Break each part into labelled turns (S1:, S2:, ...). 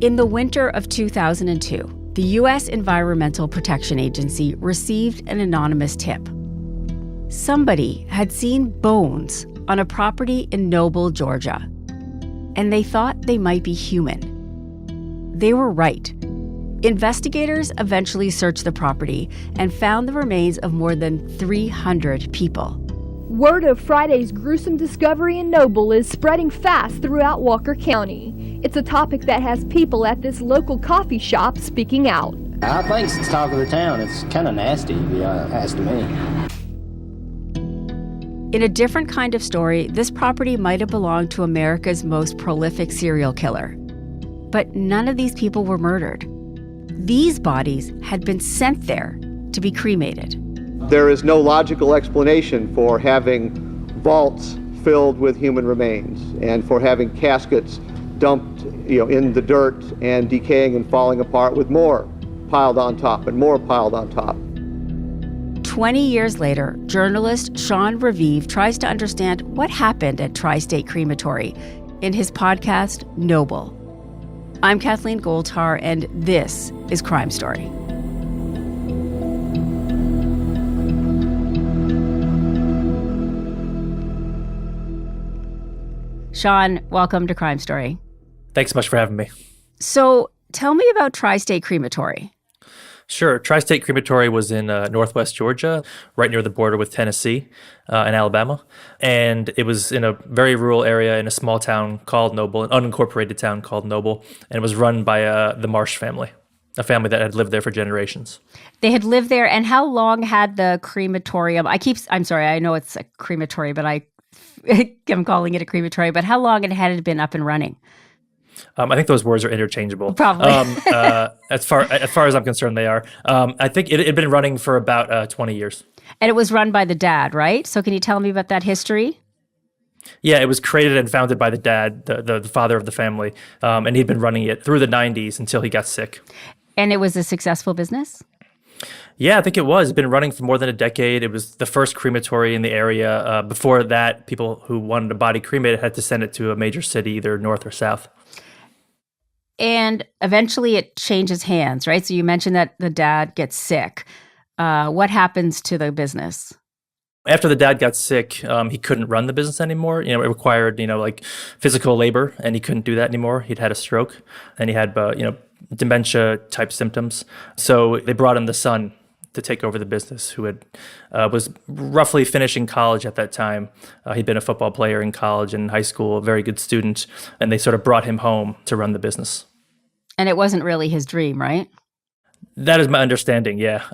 S1: In the winter of 2002, the U.S. Environmental Protection Agency received an anonymous tip. Somebody had seen bones on a property in Noble, Georgia, and they thought they might be human. They were right. Investigators eventually searched the property and found the remains of more than 300 people.
S2: Word of Friday's gruesome discovery in Noble is spreading fast throughout Walker County. It's a topic that has people at this local coffee shop speaking out.
S3: I think it's the talk of the town. It's kind of nasty, if you ask me.
S1: In a different kind of story, this property might have belonged to America's most prolific serial killer. But none of these people were murdered. These bodies had been sent there to be cremated.
S4: There is no logical explanation for having vaults filled with human remains and for having caskets dumped, in the dirt and decaying and falling apart with more piled on top and more piled on top.
S1: 20 years later, journalist Shaun Raviv tries to understand what happened at Tri State Crematory in his podcast, Noble. I'm Kathleen Goldhar, and this is Crime Story. Shaun, welcome to Crime Story.
S5: Thanks so much for having me.
S1: So tell me about Tri State Crematory.
S5: Sure. Tri State Crematory was in northwest Georgia, right near the border with Tennessee and Alabama. And it was in a very rural area in a small town called Noble, an unincorporated town called Noble. And it was run by the Marsh family, a family that had lived there for generations.
S1: They had lived there. And how long had the crematorium? I'm sorry, I know it's a crematory, but I'm calling it a crematory. But how long had it been up and running?
S5: I think those words are interchangeable.
S1: Probably.
S5: As far as I'm concerned, they are. I think it had been running for about 20 years.
S1: And it was run by the dad, right? So can you tell me about that history?
S5: Yeah, it was created and founded by the dad, the father of the family. And he'd been running it through the 90s until he got sick.
S1: And it was a successful business?
S5: Yeah, I think it was. It's been running for more than a decade. It was the first crematory in the area. Before that, people who wanted a body cremated had to send it to a major city, either north or south.
S1: And eventually it changes hands, right? So you mentioned that the dad gets sick. What happens to the business?
S5: After the dad got sick, he couldn't run the business anymore. It required, like physical labor, and he couldn't do that anymore. He'd had a stroke, and he had, dementia-type symptoms. So they brought in the son to take over the business, who was roughly finishing college at that time. He'd been a football player in college and high school, a very good student, and they sort of brought him home to run the business.
S1: And it wasn't really his dream, right?
S5: That is my understanding, yeah.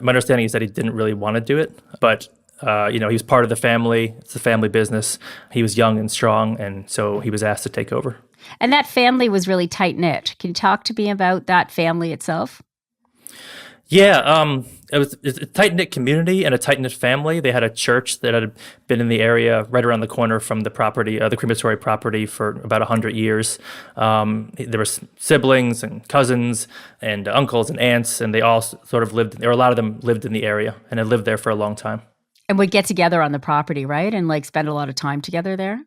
S5: My understanding is that he didn't really want to do it, but he was part of the family. It's a family business. He was young and strong, and so he was asked to take over.
S1: And that family was really tight-knit. Can you talk to me about that family itself?
S5: Yeah, it's a tight-knit community and a tight-knit family. They had a church that had been in the area right around the corner from the property, the crematory property, for about 100 years. There were siblings and cousins and uncles and aunts, and they all sort of lived, or a lot of them lived in the area and had lived there for a long time.
S1: And would get together on the property, right? And spend a lot of time together there?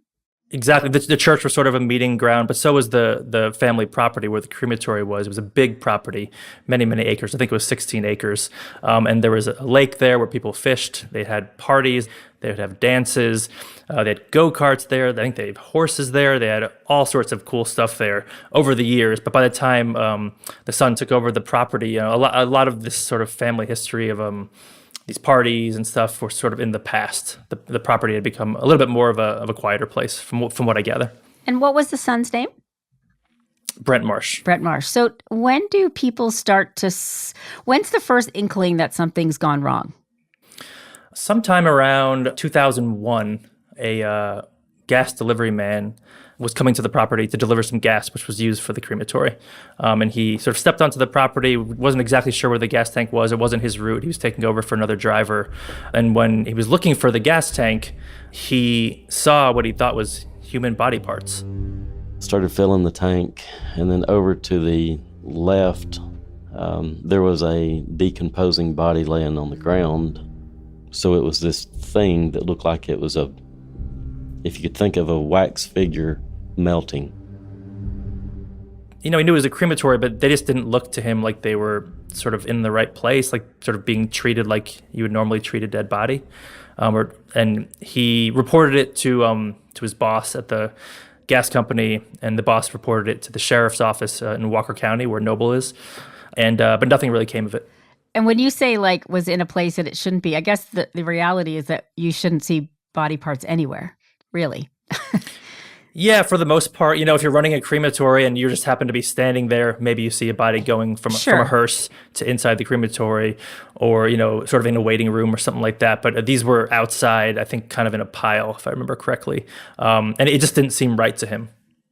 S5: Exactly. The church was sort of a meeting ground, but so was the family property where the crematory was. It was a big property, many, many acres. I think it was 16 acres. And there was a lake there where people fished. They had parties. They would have dances. They had go-karts there. I think they had horses there. They had all sorts of cool stuff there over the years. But by the time the son took over the property, a lot of this sort of family history of these parties and stuff were sort of in the past. The property had become a little bit more of a quieter place from what I gather.
S1: And what was the son's name?
S5: Brent Marsh.
S1: Brent Marsh. So when do people when's the first inkling that something's gone wrong?
S5: Sometime around 2001, a gas delivery man was coming to the property to deliver some gas, which was used for the crematory. And he sort of stepped onto the property, wasn't exactly sure where the gas tank was. It wasn't his route. He was taking over for another driver. And when he was looking for the gas tank, he saw what he thought was human body parts.
S6: Started filling the tank, and then over to the left, there was a decomposing body laying on the ground. So it was this thing that looked like it was if you could think of a wax figure melting.
S5: he knew it was a crematory, but they just didn't look to him like they were sort of in the right place, like sort of being treated like you would normally treat a dead body. And he reported it to his boss at the gas company, and the boss reported it to the sheriff's office in Walker County, where Noble is, and but nothing really came of it.
S1: And when you say like was in a place that it shouldn't be, I guess the reality is that you shouldn't see body parts anywhere, really.
S5: Yeah, for the most part, if you're running a crematory and you just happen to be standing there, maybe you see a body going from a hearse to inside the crematory, or, sort of in a waiting room or something like that. But these were outside, I think, kind of in a pile, if I remember correctly. And it just didn't seem right to him.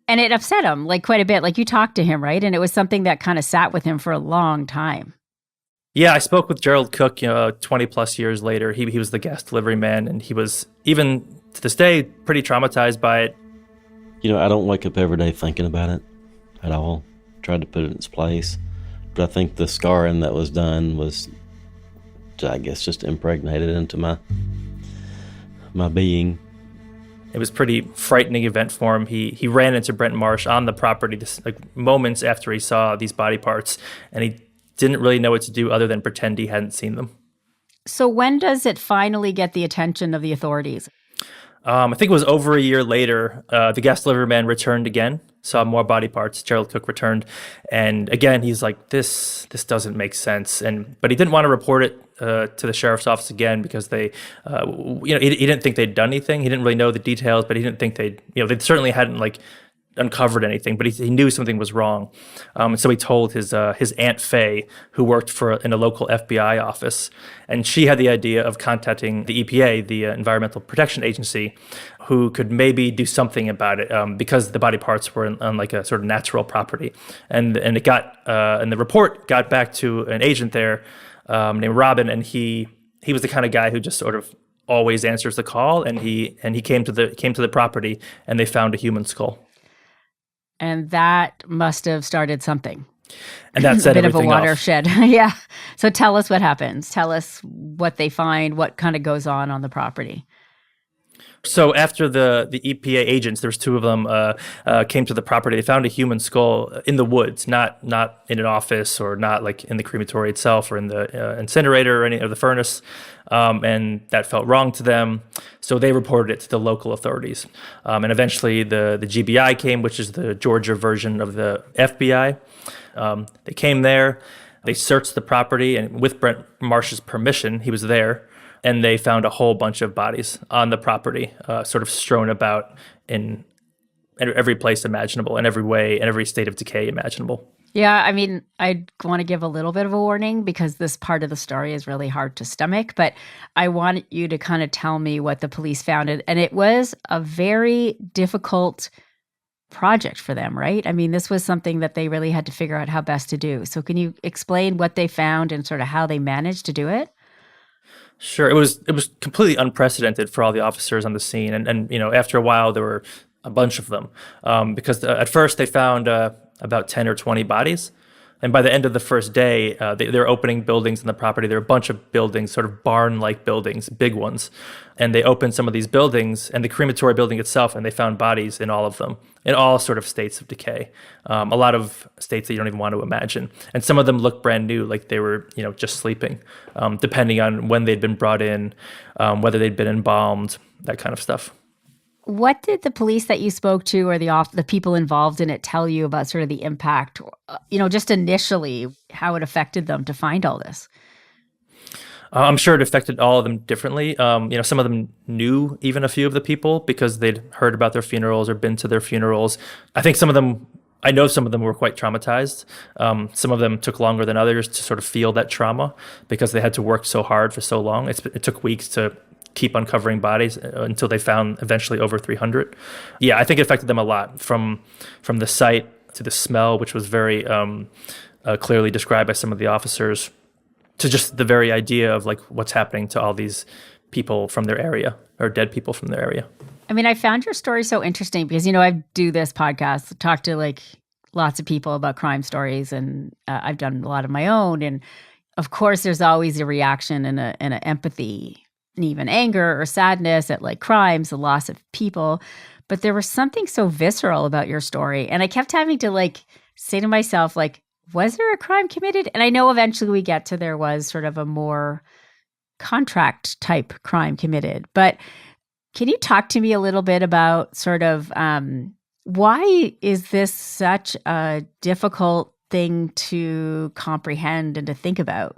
S5: And
S1: it upset him, like, quite a bit. Like, you talked to him, right? And it was something that kind of sat with him for a long time.
S5: Yeah, I spoke with Gerald Cook, 20 plus years later. He was the gas delivery man, and he was, even to this day, pretty traumatized by it.
S6: I don't wake up every day thinking about it at all. Tried to put it in its place. But I think the scarring that was done was, I guess, just impregnated into my being.
S5: It was a pretty frightening event for him. He ran into Brent Marsh on the property moments after he saw these body parts, and he didn't really know what to do other than pretend he hadn't seen them.
S1: So when does it finally get the attention of the authorities?
S5: I think it was over a year later. The gas delivery man returned again, saw more body parts. Gerald Cook returned, and again he's like, "This doesn't make sense." But he didn't want to report it to the sheriff's office again because they, he didn't think they'd done anything. He didn't really know the details, but he didn't think they certainly hadn't uncovered anything, but he knew something was wrong. And so he told his Aunt Faye, who worked in a local FBI office, and she had the idea of contacting the EPA, the Environmental Protection Agency, who could maybe do something about it because the body parts were on like a sort of natural property. And the report got back to an agent there named Robin, and he was the kind of guy who just sort of always answers the call, and he came to the property, and they found a human skull.
S1: And that must have started something.
S5: And that set everything off.
S1: A bit of a watershed. Yeah. So tell us what happens. Tell us what they find, what kind of goes on the property.
S5: So after the EPA agents, there's two of them, came to the property, they found a human skull in the woods, not in an office or not like in the crematory itself or in the incinerator or any of the furnace. And that felt wrong to them. So they reported it to the local authorities. And eventually the GBI came, which is the Georgia version of the FBI. They came there, they searched the property, and with Brent Marsh's permission, he was there. And they found a whole bunch of bodies on the property, sort of strewn about in every place imaginable, in every way, in every state of decay imaginable.
S1: Yeah, I mean, I want to give a little bit of a warning because this part of the story is really hard to stomach, but I want you to kind of tell me what the police found. And it was a very difficult project for them, right? I mean, this was something that they really had to figure out how best to do. So can you explain what they found and sort of how they managed to do it?
S5: Sure. It was completely unprecedented for all the officers on the scene. And after a while, there were a bunch of them because at first they found about 10 or 20 bodies. And by the end of the first day, they're opening buildings in the property. There are a bunch of buildings, sort of barn-like buildings, big ones. And they opened some of these buildings and the crematory building itself, and they found bodies in all of them, in all sort of states of decay. A lot of states that you don't even want to imagine. And some of them look brand new, like they were, just sleeping, depending on when they'd been brought in, whether they'd been embalmed, that kind of stuff.
S1: What did the police that you spoke to or the people involved in it tell you about sort of the impact, just initially, how it affected them to find all this?
S5: I'm sure it affected all of them differently. Some of them knew even a few of the people because they'd heard about their funerals or been to their funerals. I know some of them were quite traumatized. Some of them took longer than others to sort of feel that trauma because they had to work so hard for so long. It took weeks to keep uncovering bodies until they found eventually over 300. Yeah, I think it affected them a lot from the sight to the smell, which was very clearly described by some of the officers, to just the very idea of like what's happening to all these people from their area or dead people from their area.
S1: I mean, I found your story so interesting because, I do this podcast, talk to like lots of people about crime stories, and I've done a lot of my own. And of course, there's always a reaction and an empathy and even anger or sadness at like crimes, the loss of people. But there was something so visceral about your story. And I kept having to like say to myself, like, was there a crime committed? And I know eventually we get to there was sort of a more contract type crime committed. But can you talk to me a little bit about sort of why is this such a difficult thing to comprehend and to think about?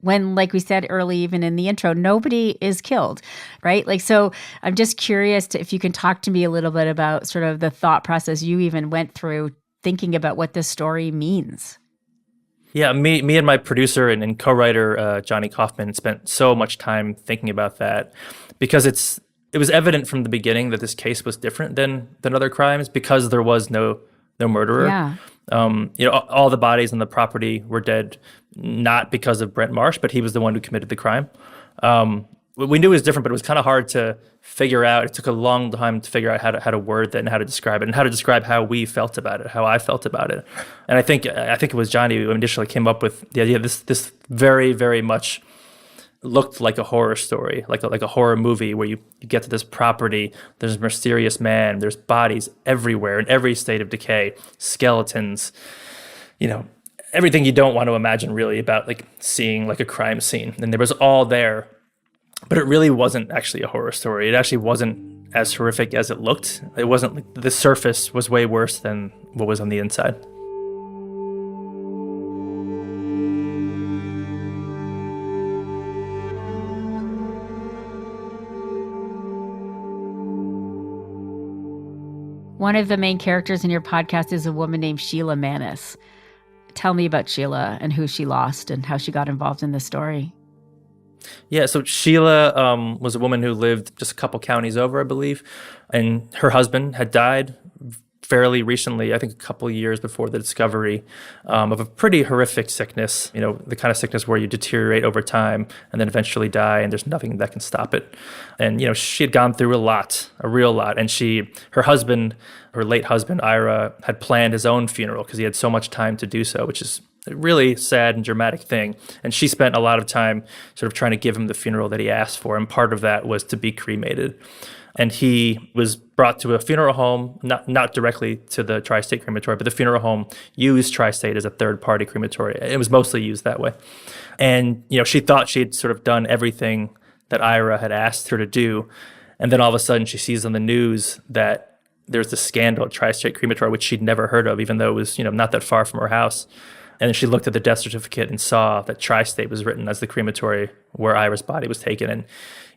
S1: When, like we said early, even in the intro, nobody is killed, right? Like, so I'm just curious if you can talk to me a little bit about sort of the thought process you even went through thinking about what this story means.
S5: Yeah, me and my producer and co-writer, Johnny Kaufman, spent so much time thinking about that because it was evident from the beginning that this case was different than other crimes because there was no murderer.
S1: Yeah.
S5: All the bodies on the property were dead, not because of Brent Marsh, but he was the one who committed the crime. We knew it was different, but it was kind of hard to figure out. It took a long time to figure out how to word that and how to describe it and how to describe how we felt about it, how I felt about it. And I think it was Johnny who initially came up with the idea. This very, very much looked like a horror story, like a horror movie where you get to this property, there's a mysterious man, there's bodies everywhere in every state of decay, skeletons, everything you don't want to imagine really about like seeing like a crime scene. And there was all there, but it really wasn't actually a horror story. It actually wasn't as horrific as it looked. It wasn't like the surface was way worse than what was on the inside.
S1: One of the main characters in your podcast is a woman named Sheila Manis. Tell me about Sheila and who she lost and how she got involved in this story.
S5: Yeah, so Sheila was a woman who lived just a couple counties over, I believe, and her husband had died fairly recently, I think a couple of years before the discovery of a pretty horrific sickness, the kind of sickness where you deteriorate over time and then eventually die and there's nothing that can stop it. And, she had gone through a real lot. And her late husband, Ira, had planned his own funeral because he had so much time to do so, which is a really sad and dramatic thing. And she spent a lot of time sort of trying to give him the funeral that he asked for. And part of that was to be cremated. And he was brought to a funeral home, not directly to the Tri State Crematory, but the funeral home used Tri State as a third-party crematory. It was mostly used that way. And, she thought she had sort of done everything that Ira had asked her to do. And then all of a sudden she sees on the news that there's this scandal at Tri State Crematory, which she'd never heard of, even though it was, not that far from her house. And then she looked at the death certificate and saw that Tri State was written as the crematory where Ira's body was taken.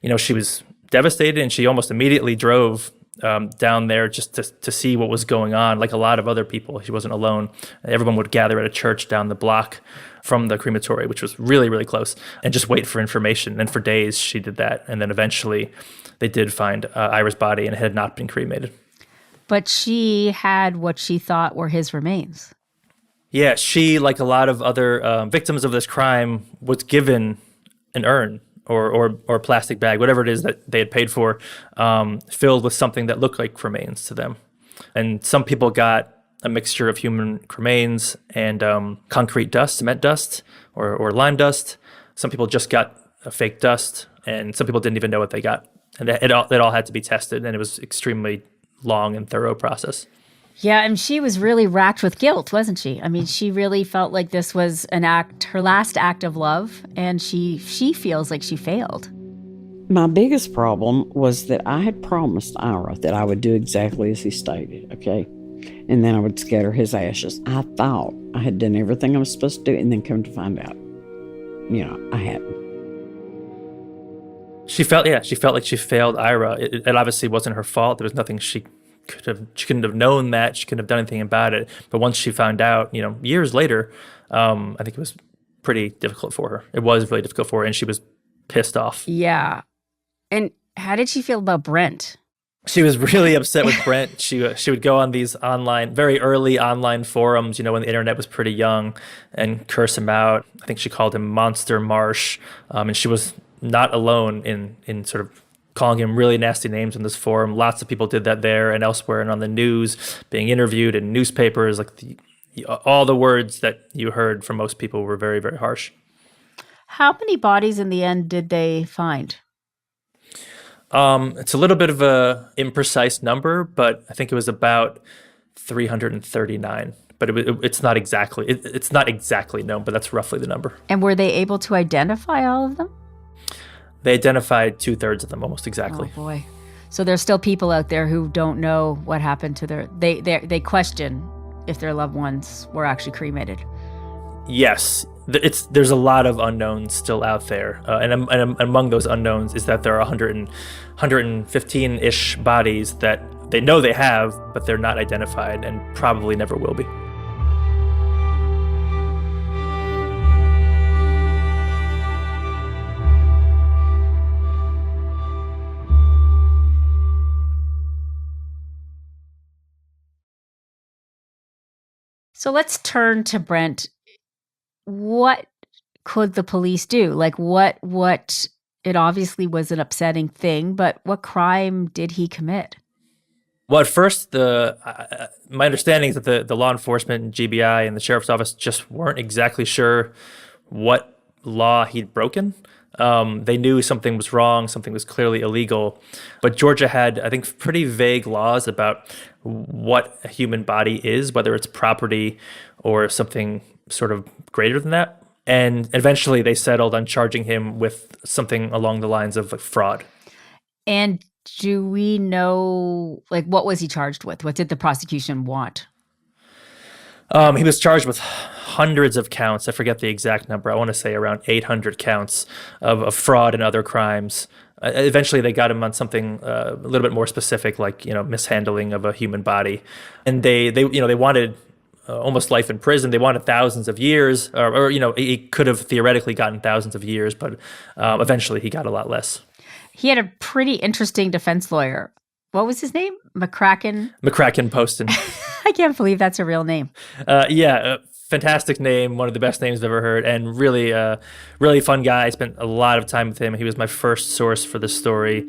S5: And, she was devastated, and she almost immediately drove down there just to see what was going on. Like a lot of other people, she wasn't alone. Everyone would gather at a church down the block from the crematory, which was really, really close, and just wait for information. And for days she did that. And then eventually they did find Ira's body, and it had not been cremated.
S1: But she had what she thought were his remains.
S5: Yeah, she, like a lot of other victims of this crime, was given an urn or plastic bag, whatever it is that they had paid for, filled with something that looked like remains to them. And some people got a mixture of human remains and concrete dust, cement dust, or lime dust. Some people just got a fake dust, and some people didn't even know what they got. And it all had to be tested, and it was extremely long and thorough process.
S1: Yeah, and she was really racked with guilt, wasn't she? I mean, she really felt like this was her last act of love, and she feels like she failed.
S7: My biggest problem was that I had promised Ira that I would do exactly as he stated, okay? And then I would scatter his ashes. I thought I had done everything I was supposed to do, and then come to find out, I hadn't.
S5: She felt like she failed Ira. It obviously wasn't her fault. There was nothing she couldn't have known that. She couldn't have done anything about it. But once she found out, years later, I think it was pretty difficult for her. It was really difficult for her, and she was pissed off.
S1: Yeah. And how did she feel about Brent?
S5: She was really upset with Brent. She would go on these very early online forums, when the internet was pretty young, and curse him out. I think she called him Monster Marsh. And she was not alone in sort of calling him really nasty names in this forum. Lots of people did that there and elsewhere and on the news, being interviewed in newspapers. Like all the words that you heard from most people were very, very harsh.
S1: How many bodies in the end did they find?
S5: It's a little bit of a imprecise number, but I think it was about 339 but it's not exactly known, but that's roughly the number.
S1: And were they able to identify all of them?
S5: They identified 2/3 of them almost exactly.
S1: Oh boy. So there's still people out there who don't know what happened to they question if their loved ones were actually cremated.
S5: Yes, there's a lot of unknowns still out there, and among those unknowns is that there are 115-ish bodies that they know they have, but they're not identified and probably never will be.
S1: So let's turn to Brent. What could the police do? Like what it obviously was an upsetting thing, but what crime did he commit?
S5: Well, at first, my understanding is that the law enforcement, GBI, and the sheriff's office just weren't exactly sure what law he'd broken. They knew something was wrong, something was clearly illegal, but Georgia had, I think, pretty vague laws about what a human body is, whether it's property or something sort of greater than that. And eventually they settled on charging him with something along the lines of fraud.
S1: And do we know, like, what was he charged with? What did the prosecution want?
S5: He was charged with hundreds of counts. I forget the exact number. I want to say around 800 counts of fraud and other crimes. Eventually, they got him on something a little bit more specific, like mishandling of a human body, and they wanted almost life in prison. They wanted thousands of years, or he could have theoretically gotten thousands of years, but eventually he got a lot less.
S1: He had a pretty interesting defense lawyer. What was his name?
S5: McCracken Poston.
S1: I can't believe that's a real name.
S5: Fantastic name, one of the best names I've ever heard, and really fun guy. I spent a lot of time with him. He was my first source for this story.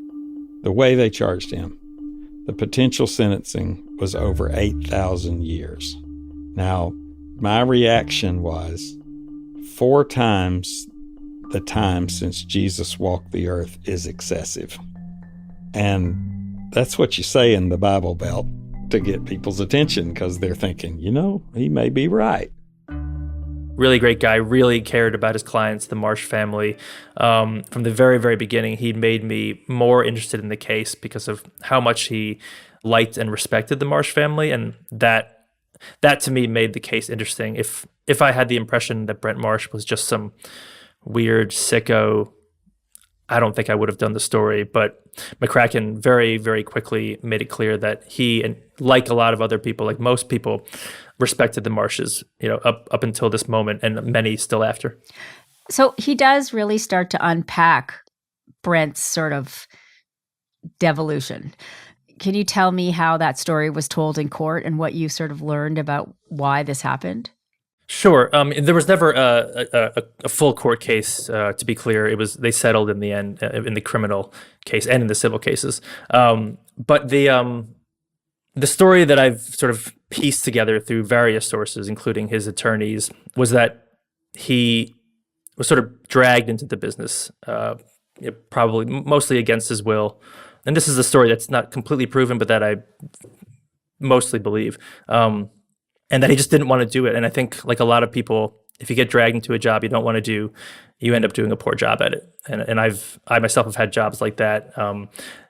S8: The way they charged him, the potential sentencing was over 8,000 years. Now, my reaction was 4 times the time since Jesus walked the earth is excessive. And that's what you say in the Bible Belt to get people's attention, because they're thinking, he may be right.
S5: Really great guy, really cared about his clients, the Marsh family. From the very, very beginning, he made me more interested in the case because of how much he liked and respected the Marsh family. And that to me made the case interesting. If I had the impression that Brent Marsh was just some weird sicko, I don't think I would have done the story. But McCracken very, very quickly made it clear that he, and like a lot of other people, like most people, respected the Marshes, up until this moment, and many still after.
S1: So he does really start to unpack Brent's sort of devolution. Can you tell me how that story was told in court and what you sort of learned about why this happened?
S5: Sure. There was never a full court case, to be clear. They settled in the end in the criminal case and in the civil cases. But the story that I've sort of pieced together through various sources, including his attorneys, was that he was sort of dragged into the business, probably mostly against his will. And this is a story that's not completely proven, but that I mostly believe. And that he just didn't want to do it. And I think, like a lot of people, if you get dragged into a job you don't want to do, you end up doing a poor job at it. And I myself have had jobs like that.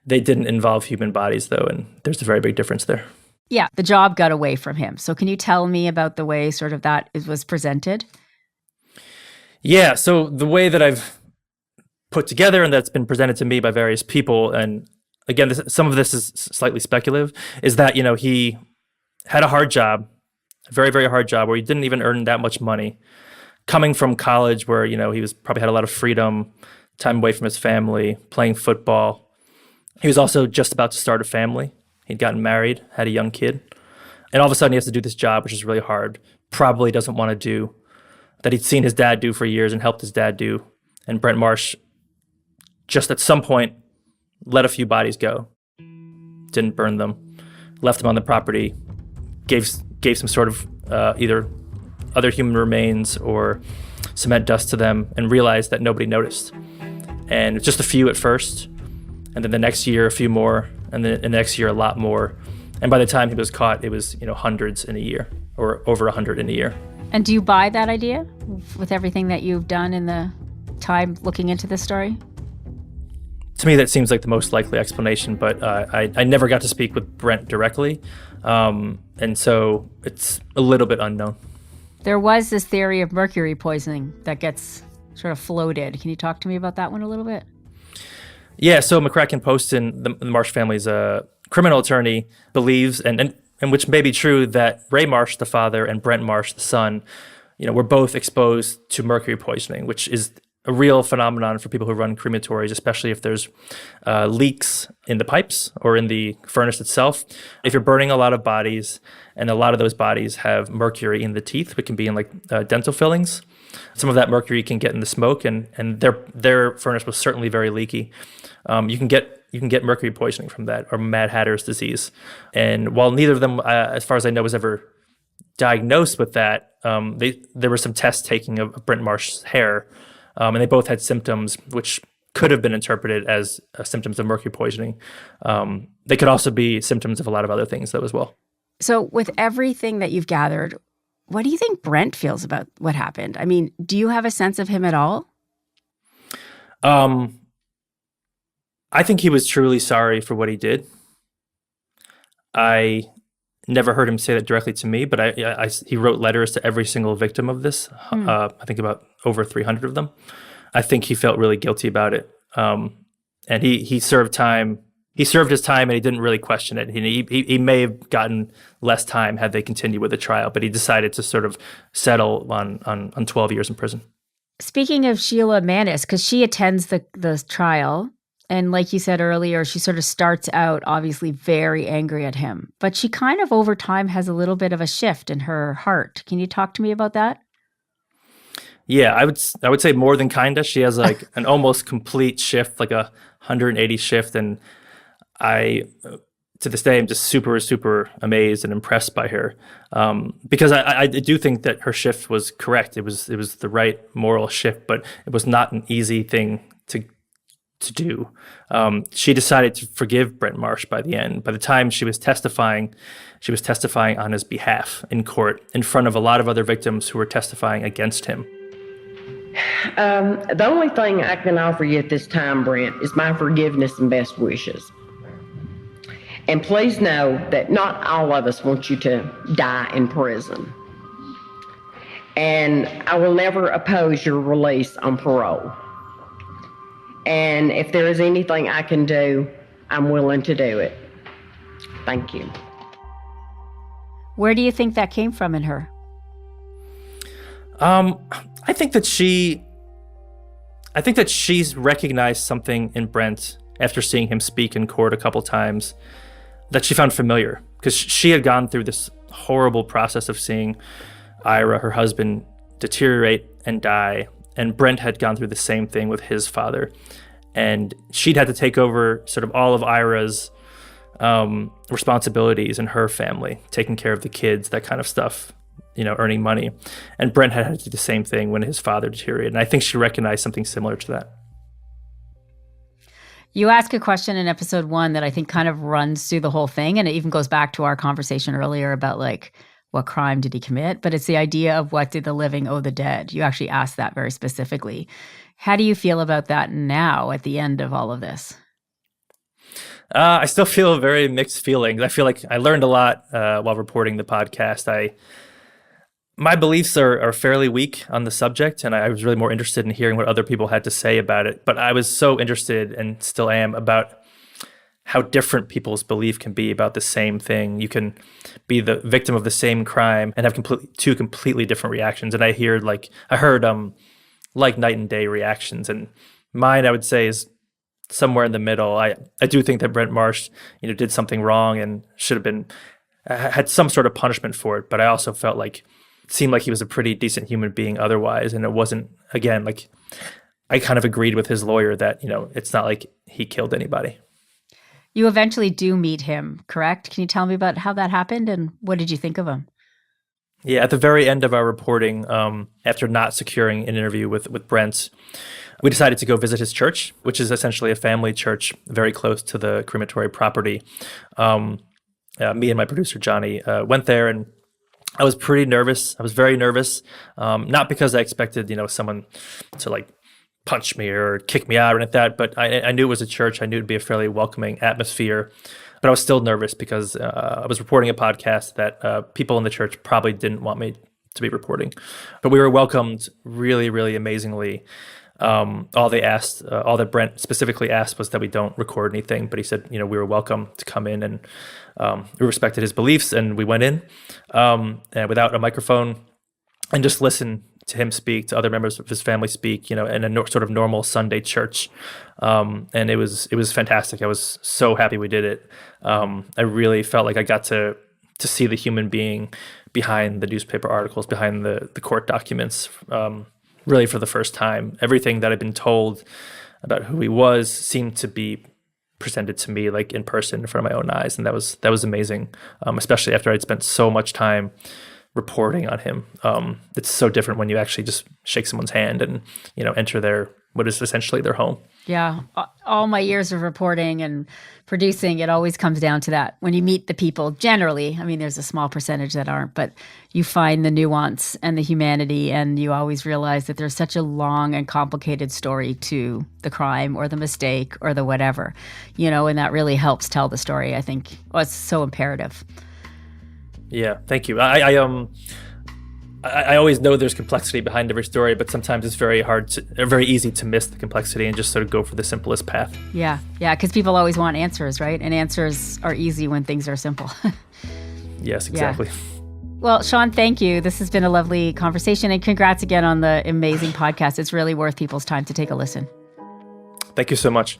S5: They didn't involve human bodies, though, and there's a very big difference there.
S1: Yeah, the job got away from him. So can you tell me about the way sort of that was presented?
S5: Yeah, so the way that I've put together and that's been presented to me by various people, and again, some of this is slightly speculative, is that, he had a hard job, a very, very hard job where he didn't even earn that much money. Coming from college where, he was probably had a lot of freedom, time away from his family, playing football. He was also just about to start a family. He'd gotten married, had a young kid. And all of a sudden he has to do this job, which is really hard, probably doesn't want to do, that he'd seen his dad do for years and helped his dad do. And Brent Marsh just at some point let a few bodies go, didn't burn them, left them on the property, gave some sort of either other human remains or cement dust to them, and realized that nobody noticed. And just a few at first, and then the next year a few more, and then the next year a lot more. And by the time he was caught, it was hundreds in a year or over 100 in a year.
S1: And do you buy that idea with everything that you've done in the time looking into this story?
S5: To me, that seems like the most likely explanation, but I never got to speak with Brent directly, and so it's a little bit unknown.
S1: There was this theory of mercury poisoning that gets sort of floated. Can you talk to me about that one a little bit?
S5: Yeah, so McCracken Poston, the Marsh family's criminal attorney, believes, and which may be true, that Ray Marsh, the father, and Brent Marsh, the son, were both exposed to mercury poisoning, which is a real phenomenon for people who run crematories, especially if there's leaks in the pipes or in the furnace itself. If you're burning a lot of bodies, and a lot of those bodies have mercury in the teeth, which can be in dental fillings, some of that mercury can get in the smoke, and their furnace was certainly very leaky. You can get mercury poisoning from that, or Mad Hatter's disease. And while neither of them, as far as I know, was ever diagnosed with that, there were some tests taken of Brent Marsh's hair, and they both had symptoms which could have been interpreted as symptoms of mercury poisoning. They could also be symptoms of a lot of other things, though, as well.
S1: So with everything that you've gathered, what do you think Brent feels about what happened? I mean, do you have a sense of him at all?
S5: I think he was truly sorry for what he did. I never heard him say that directly to me, but he wrote letters to every single victim of this. I think about over 300 of them. I think he felt really guilty about it. And he served time. He served his time, and he didn't really question it. He may have gotten less time had they continued with the trial, but he decided to sort of settle on 12 years in prison. Speaking of Sheila Manis, because she attends the trial, and like you said earlier, she sort of starts out obviously very angry at him, but she kind of over time has a little bit of a shift in her heart. Can you talk to me about that? Yeah, I would say more than kinda. She has an almost complete shift, like a 180 shift, and I, to this day, I'm just super, super amazed and impressed by her, because I do think that her shift was correct. It was the right moral shift, but it was not an easy thing to do. She decided to forgive Brent Marsh by the end. By the time she was testifying on his behalf in court in front of a lot of other victims who were testifying against him.
S9: The only thing I can offer you at this time, Brent, is my forgiveness and best wishes. And please know that not all of us want you to die in prison. And I will never oppose your release on parole. And if there is anything I can do, I'm willing to do it. Thank you.
S1: Where do you think that came from in her?
S5: I think that she's recognized something in Brent after seeing him speak in court a couple times that she found familiar, because she had gone through this horrible process of seeing Ira, her husband, deteriorate and die, and Brent had gone through the same thing with his father, and she'd had to take over sort of all of Ira's responsibilities in her family, taking care of the kids, that kind of stuff, earning money, and Brent had to do the same thing when his father deteriorated, and I think she recognized something similar to that. You ask a question in episode 1 that I think kind of runs through the whole thing, and it even goes back to our conversation earlier about what crime did he commit, but it's the idea of what did the living owe the dead. You actually asked that very specifically. How do you feel about that now at the end of all of this? I still feel very mixed feelings. I feel like I learned a lot while reporting the podcast. My beliefs are fairly weak on the subject, and I was really more interested in hearing what other people had to say about it. But I was so interested, and still am, about how different people's belief can be about the same thing. You can be the victim of the same crime and have two completely different reactions. And I heard night and day reactions, and mine, I would say, is somewhere in the middle. I do think that Brent Marsh, did something wrong and should have been had some sort of punishment for it. But I also felt like it seemed like he was a pretty decent human being otherwise, and it wasn't, again, I kind of agreed with his lawyer that it's not like he killed anybody. You eventually do meet him, correct? Can you tell me about how that happened and what did you think of him? Yeah, at the very end of our reporting, after not securing an interview with Brent, we decided to go visit his church, which is essentially a family church very close to the crematory property. Me and my producer, Johnny, went there, and I was pretty nervous. I was very nervous, not because I expected, someone to like punch me or kick me out or anything like that, but I knew it was a church. I knew it'd be a fairly welcoming atmosphere, but I was still nervous because I was reporting a podcast that people in the church probably didn't want me to be reporting. But we were welcomed really, really amazingly. All that Brent specifically asked was that we don't record anything, but he said, we were welcome to come in, and we respected his beliefs, and we went in and without a microphone and just listen to him speak, to other members of his family speak, in a sort of normal Sunday church. And it was fantastic. I was so happy we did it. I really felt like I got to see the human being behind the newspaper articles, behind the court documents, really for the first time. Everything that I'd been told about who he was seemed to be presented to me like in person in front of my own eyes. And that was amazing, especially after I'd spent so much time reporting on him. It's so different when you actually just shake someone's hand and, enter what is essentially their home.
S1: Yeah. All my years of reporting and producing, it always comes down to that. When you meet the people, generally, there's a small percentage that aren't, but you find the nuance and the humanity, and you always realize that there's such a long and complicated story to the crime or the mistake or the whatever, and that really helps tell the story, I think. It's so imperative.
S5: Yeah, thank you. I always know there's complexity behind every story, but sometimes it's very easy to miss the complexity and just sort of go for the simplest path.
S1: Yeah, because people always want answers, right? And answers are easy when things are simple.
S5: Yes, exactly.
S1: Yeah. Well, Shaun, thank you. This has been a lovely conversation, and congrats again on the amazing podcast. It's really worth people's time to take a listen.
S5: Thank you so much.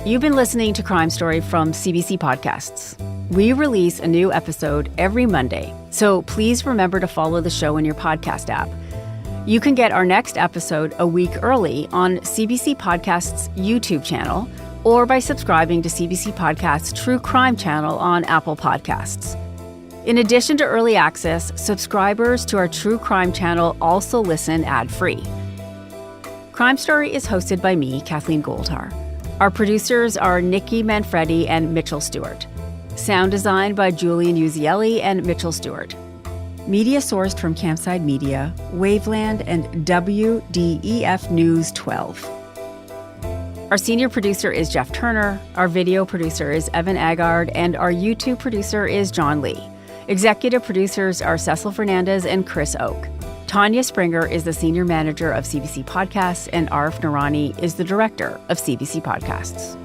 S1: You've been listening to Crime Story from CBC Podcasts. We release a new episode every Monday, so please remember to follow the show in your podcast app. You can get our next episode a week early on CBC Podcasts' YouTube channel or by subscribing to CBC Podcasts' True Crime channel on Apple Podcasts. In addition to early access, subscribers to our True Crime channel also listen ad-free. Crime Story is hosted by me, Kathleen Goldhar. Our producers are Nikki Manfredi and Mitchell Stewart. Sound design by Julian Uzielli and Mitchell Stewart. Media sourced from Campside Media, Waveland, and WDEF News 12. Our senior producer is Jeff Turner, our video producer is Evan Agard, and our YouTube producer is John Lee. Executive producers are Cecil Fernandez and Chris Oak. Tanya Springer is the senior manager of CBC Podcasts, and Arif Noorani is the director of CBC Podcasts.